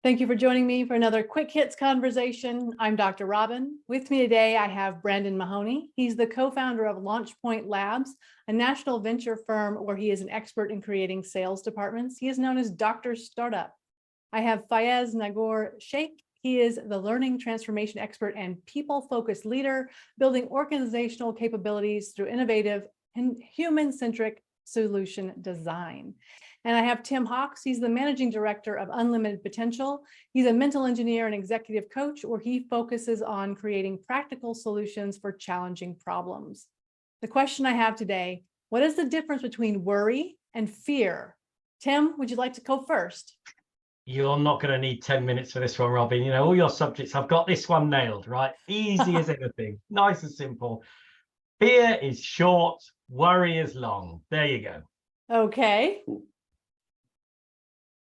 Thank you for joining me for another Quick Hits conversation. I'm Dr. Robyn. With me today, I have Brandon Mahoney. He's the co-founder of LaunchPoint Labs, a national venture firm where he is an expert in creating sales departments. He is known as Dr. Startup. I have Fayaz Nagoor Shaikh. He is the learning transformation expert and people-focused leader, building organizational capabilities through innovative and human-centric solution design. And I have Tim Hawks. He's the managing director of Unlimited Potential. He's a mental engineer and executive coach where he focuses on creating practical solutions for challenging problems. The question I have today, what is the difference between worry and fear? Tim, would you like to go first? You're not going to need 10 minutes for this one, Robyn. You know, all your subjects, I've got this one nailed, right? Easy as anything, nice and simple. Fear is short, worry is long. There you go. Okay.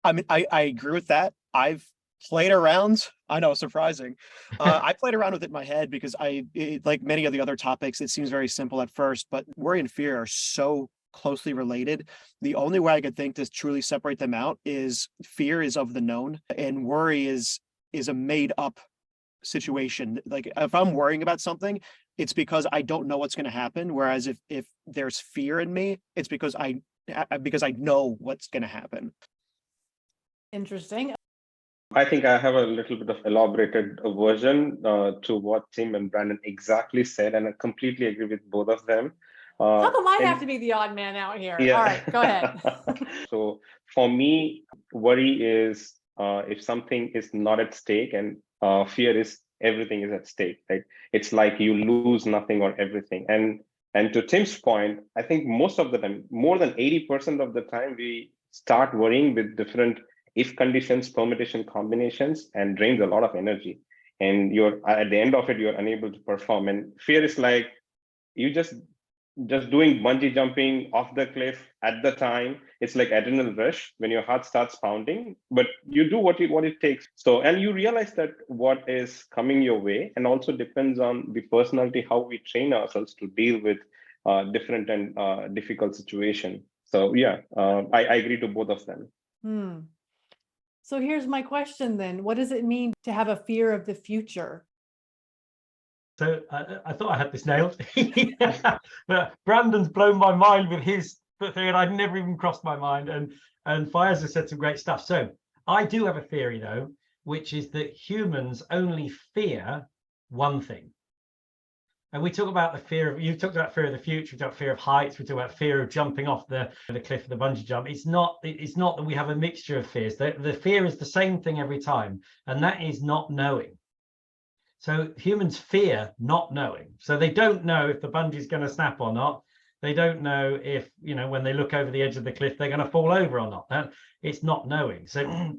I mean, I agree with that. I've played around. I know, surprising. I played around with it in my head because like many of the other topics, it seems very simple at first, but worry and fear are so closely related. The only way I could think to truly separate them out is fear is of the known and worry is a made up situation. Like if I'm worrying about something, it's because I don't know what's going to happen. Whereas if there's fear in me, it's because I know what's going to happen. Interesting. I think I have a little bit of elaborated version to what Tim and Brandon exactly said, and I completely agree with both of them. How come I have to be the odd man out here? Yeah. All right, go ahead. So for me, worry is if something is not at stake, and fear is everything is at stake. Right? It's like you lose nothing or everything. And to Tim's point, I think most of the time, more than 80% of the time, we start worrying with different if conditions, permutation combinations, and drains a lot of energy. And you're at the end of it, you're unable to perform. And fear is like you just doing bungee jumping off the cliff at the time. It's like adrenaline rush when your heart starts pounding, but you do what it takes. So, and you realize that what is coming your way, and also depends on the personality, how we train ourselves to deal with different and difficult situation. So yeah, I agree to both of them. So here's my question then. What does it mean to have a fear of the future? So I thought I had this nailed. But Brandon's blown my mind with his thing, and I'd never even crossed my mind. And Fayaz has said some great stuff. So I do have a theory, though, which is that humans only fear one thing. And we talk about the fear of, you talked about fear of the future, we talk about fear of heights, we talk about fear of jumping off the cliff of the bungee jump. It's not that we have a mixture of fears. The fear is the same thing every time, and that is not knowing. So humans fear not knowing. So they don't know if the bungee is going to snap or not. They don't know if, you know, when they look over the edge of the cliff, they're going to fall over or not. It's not knowing. So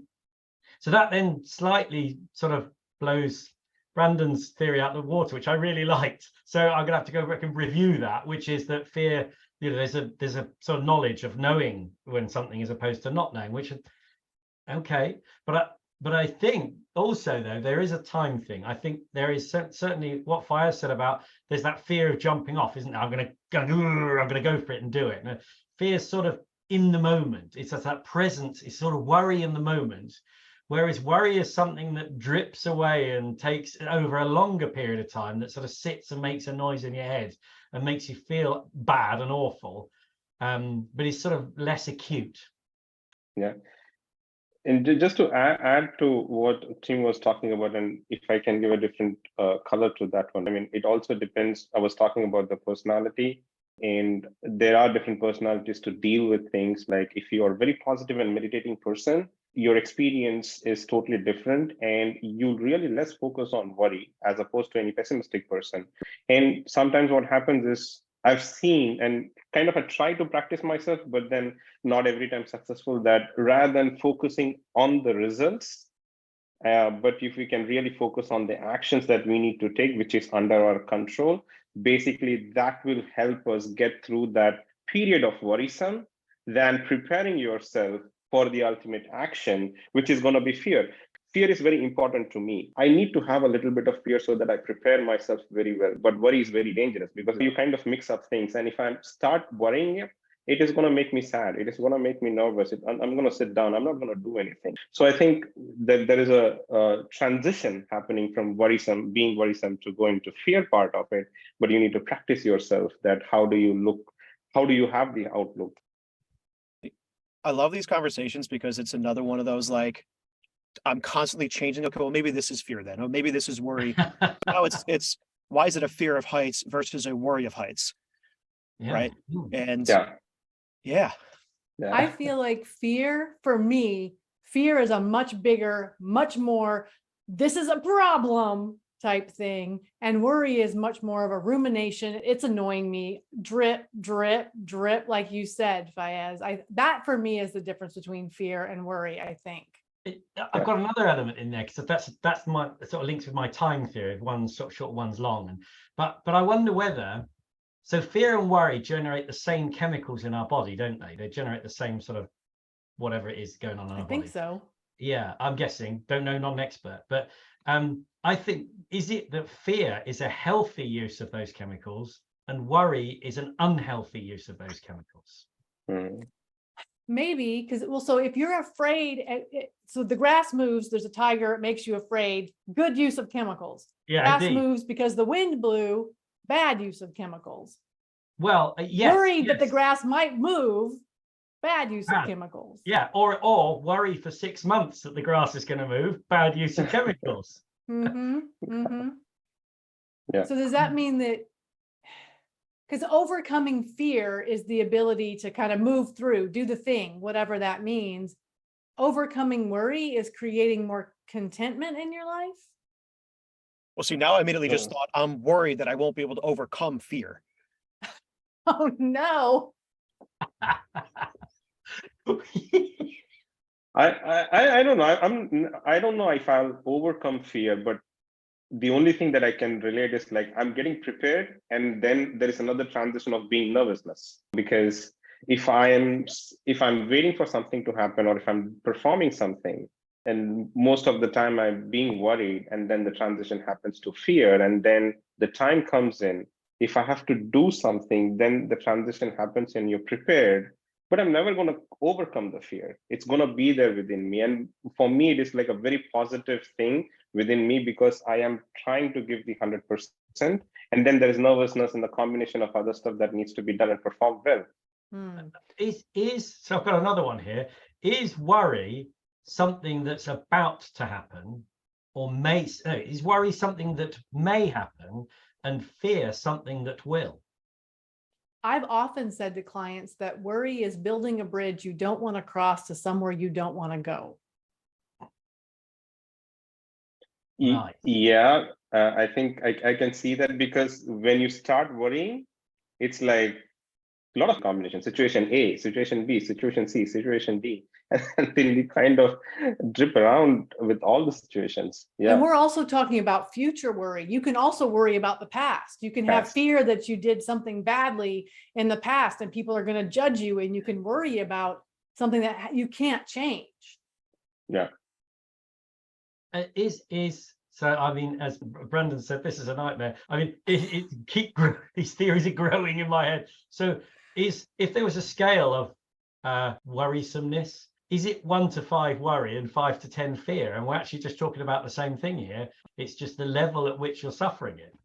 that then slightly sort of blows Brandon's theory out the water, which I really liked. So I'm going to have to go back and review that, which is that fear, you know, there's a sort of knowledge of knowing when something as opposed to not knowing, which is okay. But I think also, though, there is a time thing. I think there is certainly what Fayaz said about there's that fear of jumping off, isn't there? I'm going to go for it and do it. And fear is sort of in the moment. It's that presence. It's sort of worry in the moment. Whereas worry is something that drips away and takes over a longer period of time, that sort of sits and makes a noise in your head and makes you feel bad and awful, but it's sort of less acute. Yeah. And just to add to what Tim was talking about, and if I can give a different color to that one, I mean, it also depends. I was talking about the personality, and there are different personalities to deal with things. Like if you are a very positive and meditating person, your experience is totally different, and you really less focus on worry as opposed to any pessimistic person. And sometimes what happens is I've seen and kind of I try to practice myself, but then not every time successful, that rather than focusing on the results, but if we can really focus on the actions that we need to take, which is under our control, basically that will help us get through that period of worrisome than preparing yourself for the ultimate action, which is going to be fear. Fear is very important to me. I need to have a little bit of fear so that I prepare myself very well. But worry is very dangerous because you kind of mix up things. And if I start worrying, it is going to make me sad. It is going to make me nervous. I'm going to sit down. I'm not going to do anything. So I think there is a transition happening from being worrisome to going to fear part of it, but you need to practice yourself that how do you have the outlook. I love these conversations because it's another one of those, like, I'm constantly changing. Okay, well, maybe this is fear then, or maybe this is worry. Now it's why is it a fear of heights versus a worry of heights? Yeah. Right. And Yeah. I feel like fear, for me, fear is a much bigger, much more, this is a problem type thing. And worry is much more of a rumination. It's annoying me. Drip, drip, drip, like you said, Fayaz. That for me is the difference between fear and worry, I think. I've got another element in there because that's my sort of links with my time theory of one's sort of short, one's long. And but I wonder whether, so fear and worry generate the same chemicals in our body, don't they? They generate the same sort of whatever it is going on in our body. I think so. Yeah, I'm guessing. Don't know, not an expert, but I think, is it that fear is a healthy use of those chemicals and worry is an unhealthy use of those chemicals? Maybe, because, well, so if you're afraid, so the grass moves, there's a tiger, it makes you afraid, good use of chemicals. Yeah, Grass indeed. moves because the wind blew, bad use of chemicals. Well, yes. Worried that the grass might move, bad use of chemicals. Yeah, or worry for 6 months that the grass is going to move, bad use of chemicals. Yeah. Yeah. So does that mean that, because overcoming fear is the ability to kind of move through, do the thing, whatever that means. Overcoming worry is creating more contentment in your life? well, see, now I immediately just thought I'm worried that I won't be able to overcome fear. Oh no. I don't know. I don't know if I'll overcome fear, but the only thing that I can relate is like I'm getting prepared, and then there is another transition of being nervousness. Because if I'm waiting for something to happen, or if I'm performing something, and most of the time I'm being worried, and then the transition happens to fear, and then the time comes in. If I have to do something, then the transition happens and you're prepared. But I'm never going to overcome the fear. It's going to be there within me. And for me, it is like a very positive thing within me because I am trying to give the 100%. And then there is nervousness and the combination of other stuff that needs to be done and performed well. So I've got another one here. Is worry something that's about to happen, or is worry something that may happen and fear something that will? I've often said to clients that worry is building a bridge you don't want to cross to somewhere you don't want to go. Right. Yeah, I think I can see that, because when you start worrying, it's like a lot of combinations: situation A, situation B, situation C, situation D, and then you kind of drip around with all the situations. Yeah. And we're also talking about future worry. You can also worry about the past. You can have fear that you did something badly in the past and people are going to judge you, and you can worry about something that you can't change. Yeah. So I mean, as Brendan said, this is a nightmare. I mean, these theories are growing in my head. So if there was a scale of worrisomeness, is it 1 to 5 worry and 5 to 10 fear? And we're actually just talking about the same thing here. It's just the level at which you're suffering it.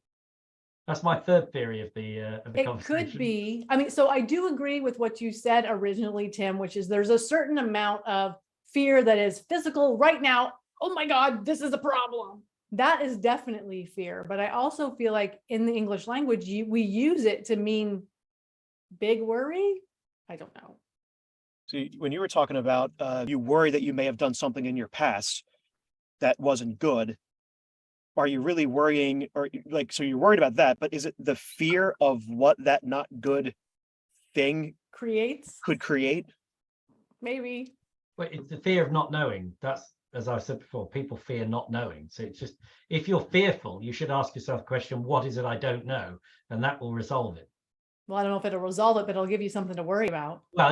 That's my third theory of the conversation. It could be. I mean, so I do agree with what you said originally, Tim, which is there's a certain amount of fear that is physical right now. Oh my God, this is a problem. That is definitely fear. But I also feel like in the English language, we use it to mean big worry. I don't know. So when you were talking about you worry that you may have done something in your past that wasn't good, are you really worrying, or like, so you're worried about that, but is it the fear of what that not good thing could create? Maybe. But it's the fear of not knowing. That's, as I said before, people fear not knowing. So it's just, if you're fearful, you should ask yourself the question, what is it I don't know? And that will resolve it. Well, I don't know if it'll resolve it, but it'll give you something to worry about. Well,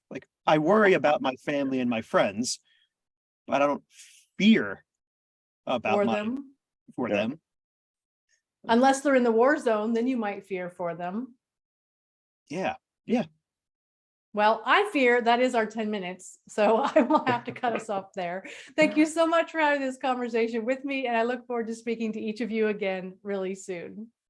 like, I worry about my family and my friends, but I don't fear about them. Unless they're in the war zone, then you might fear for them. Yeah. Well, I fear that is our 10 minutes, so I will have to cut us off there. Thank you so much for having this conversation with me, and I look forward to speaking to each of you again really soon.